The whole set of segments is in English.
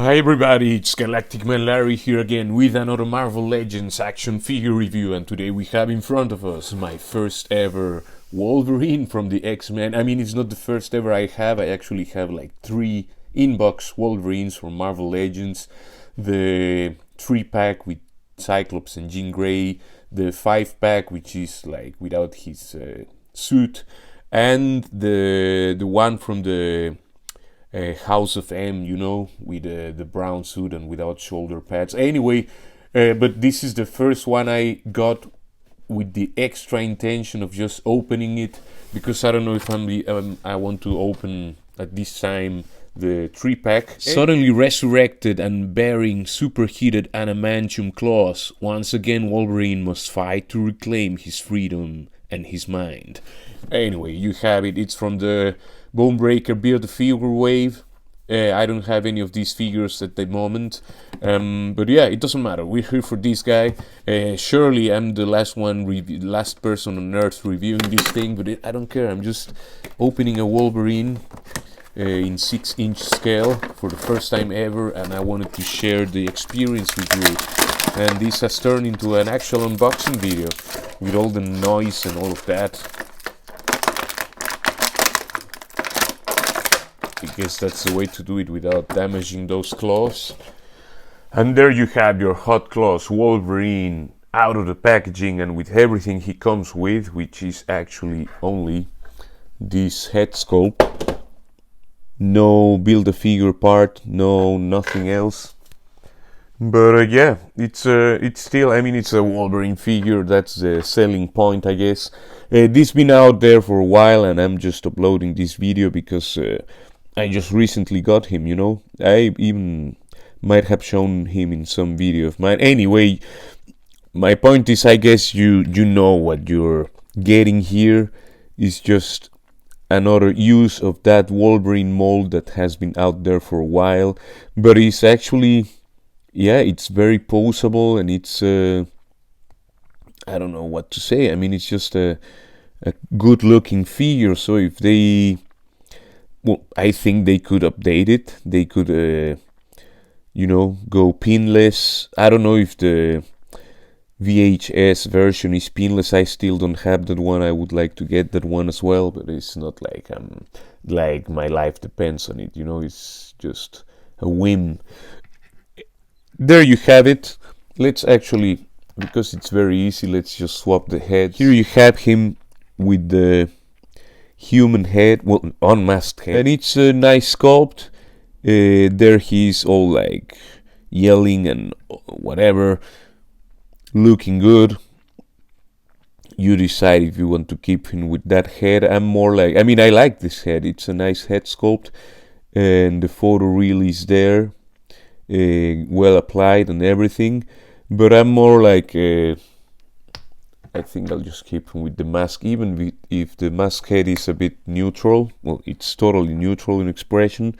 Hi everybody, it's Galactic Man Larry here again with another Marvel Legends action figure review, and today we have in front of us my first ever Wolverine from the X-Men. I mean, it's not the first ever I actually have like 3 in-box Wolverines from Marvel Legends. The 3-pack with Cyclops and Jean Grey, the 5-pack which is like without his suit, and the one from the House of M, you know, with the brown suit and without shoulder pads. Anyway, but this is the first one I got with the extra intention of just opening it, because I don't know if I want to open at this time the 3-pack. Suddenly resurrected and bearing superheated adamantium claws, once again Wolverine must fight to reclaim his freedom and his mind. Anyway, you have it. It's from the Bonebreaker Build a Figure wave. I don't have any of these figures at the moment, but yeah, it doesn't matter. We're here for this guy. Surely I'm the last person on earth reviewing this thing, but I don't care. I'm just opening a Wolverine in 6-inch scale for the first time ever, and I wanted to share the experience with you. And this has turned into an actual unboxing video with all the noise and all of that. I guess that's the way to do it without damaging those claws. And there you have your Hot Claws Wolverine out of the packaging and with everything he comes with, which is actually only this head sculpt. No Build-A-Figure part, no nothing else. But yeah, it's still, I mean, it's a Wolverine figure. That's the selling point, I guess. This been out there for a while, and I'm just uploading this video because I just recently got him, you know. I even might have shown him in some video of mine. Anyway, my point is, I guess you know what you're getting here is just another use of that Wolverine mold that has been out there for a while, but it's actually, yeah, it's very poseable, and it's I don't know what to say. I mean, it's just a good looking figure. So if they, well, I think they could update it. They could you know, go pinless. I don't know if the VHS version is pinless. I still don't have that one. I would like to get that one as well, but it's not like like my life depends on it, you know. It's just a whim. There you have it. Let's actually, because it's very easy, let's just swap the head. Here you have him with the human head, well, unmasked head, and it's a nice sculpt. There he's all like yelling and whatever, looking good. You decide if you want to keep him with that head. I'm more like, I mean, I like this head. It's a nice head sculpt, and the photo reel is there, well applied and everything. But I'm more like, I think I'll just keep him with the mask, even if the mask head is a bit neutral. Well, it's totally neutral in expression.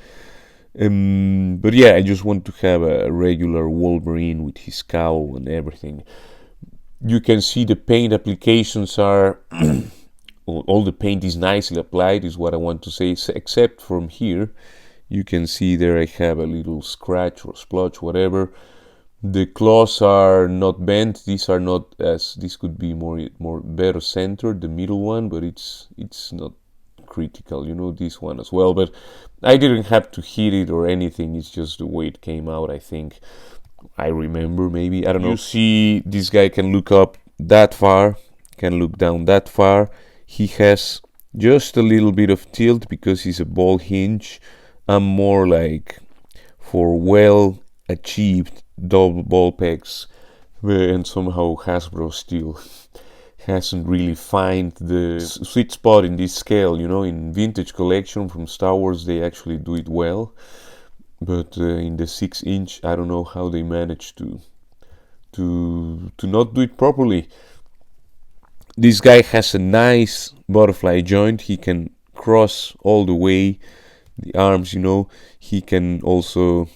But yeah, I just want to have a regular Wolverine with his cowl and everything. You can see the paint applications are all the paint is nicely applied, is what I want to say, except from here. You can see there I have a little scratch or splotch, whatever. The claws are not bent. These are not, as this could be more better centered, the middle one, but it's not critical, you know, this one as well. But I didn't have to hit it or anything. It's just the way it came out, I think. I remember, maybe, I don't know. You see, this guy can look up that far, can look down that far. He has just a little bit of tilt because he's a ball hinge. I'm more like for well achieved double ball pegs, and somehow Hasbro still hasn't really found the sweet spot in this scale, you know. In Vintage Collection from Star Wars they actually do it well, but in the 6-inch I don't know how they managed to not do it properly. This guy has a nice butterfly joint. He can cross all the way the arms, you know. He can also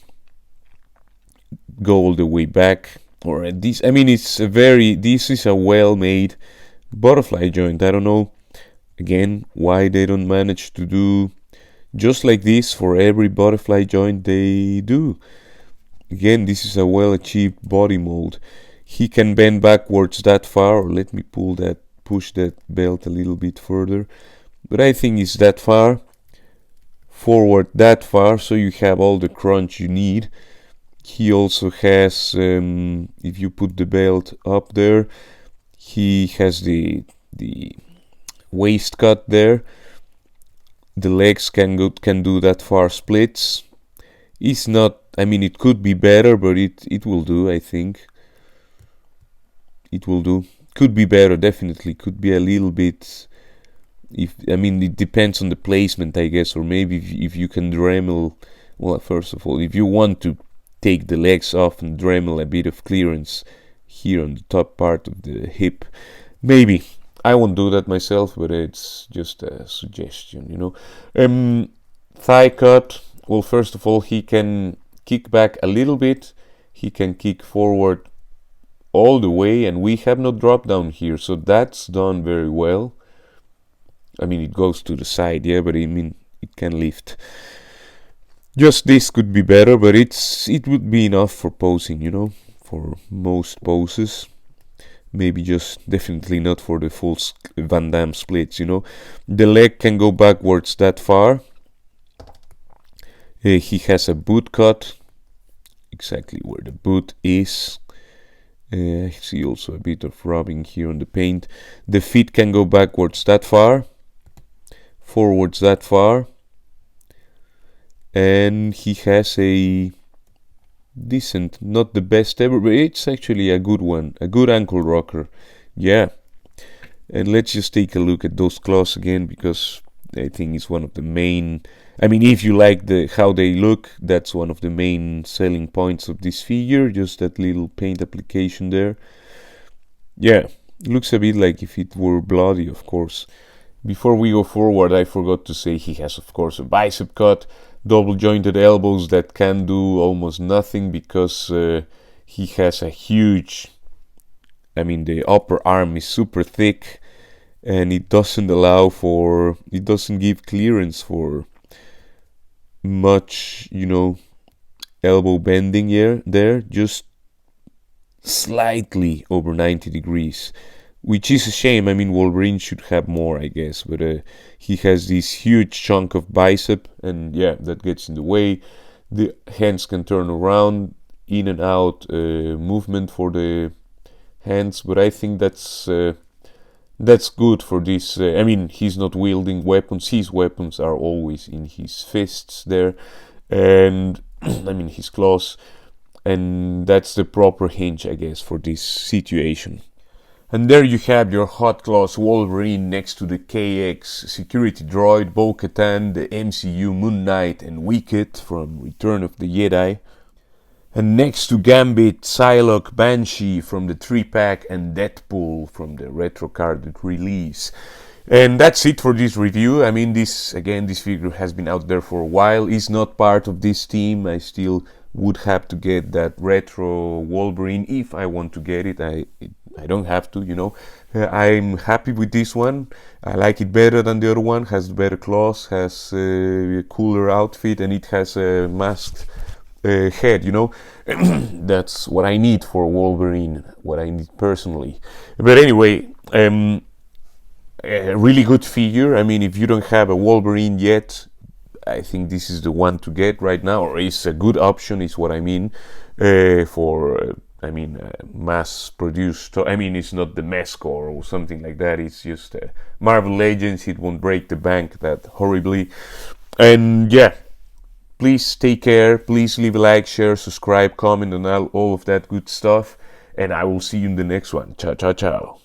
go all the way back, or at this, I mean, this is a well-made butterfly joint. I don't know again why they don't manage to do just like this for every butterfly joint they do. Again, this is a well-achieved body mold. He can bend backwards that far, or let me push that belt a little bit further. But I think it's that far, forward that far, so you have all the crunch you need. He also has, if you put the belt up there, he has the waist cut there. The legs can do that far splits. It's not, I mean, it could be better, but it will do, I think. It will do. Could be better, definitely. Could be a little bit, it depends on the placement, I guess, or maybe if you can Dremel, well, first of all, if you want to take the legs off and Dremel a bit of clearance here on the top part of the hip, maybe. I won't do that myself, but it's just a suggestion, you know. Thigh cut, well, first of all, he can kick back a little bit, he can kick forward all the way, and we have no drop down here, so that's done very well. I mean, it goes to the side, yeah, but I mean, it can lift. Just this could be better, but it would be enough for posing, you know, for most poses. Maybe just definitely not for the full Van Damme splits, you know. The leg can go backwards that far. He has a boot cut, exactly where the boot is. I see also a bit of rubbing here on the paint. The feet can go backwards that far, forwards that far, and he has a decent, not the best ever, but it's actually a good one, a good ankle rocker, yeah. And let's just take a look at those claws again, because I think it's one of the main, I mean, if you like how they look, that's one of the main selling points of this figure, just that little paint application there. Yeah, looks a bit like if it were bloody, of course. Before we go forward, I forgot to say he has, of course, a bicep cut, double jointed elbows that can do almost nothing because he has a huge, I mean, the upper arm is super thick, and it doesn't give clearance for much, you know, elbow bending here, there, just slightly over 90 degrees, which is a shame. I mean, Wolverine should have more, I guess, but he has this huge chunk of bicep, and yeah, that gets in the way. The hands can turn around, in and out movement for the hands, but I think that's good for this. I mean, he's not wielding weapons. His weapons are always in his fists there, and I mean his claws, and that's the proper hinge, I guess, for this situation. And there you have your Hot Claws Wolverine next to the KX security droid, Bo-Katan, the MCU Moon Knight, and Wicket from Return of the Jedi. And next to Gambit, Psylocke, Banshee from the 3-pack, and Deadpool from the retro-carded release. And that's it for this review. I mean, this figure has been out there for a while. It's not part of this team. I still would have to get that retro Wolverine if I want to get it. I don't have to, you know. I'm happy with this one. I like it better than the other one. Has better claws, has a cooler outfit, and it has a masked head, you know. That's what I need for Wolverine, what I need personally. But anyway, a really good figure. I mean, if you don't have a Wolverine yet, I think this is the one to get right now, or it's a good option, is what I mean, for mass produced. I mean, it's not the Mescor or something like that. It's just Marvel Legends. It won't break the bank that horribly. And yeah, please take care. Please leave a like, share, subscribe, comment, and all of that good stuff. And I will see you in the next one. Ciao, ciao, ciao.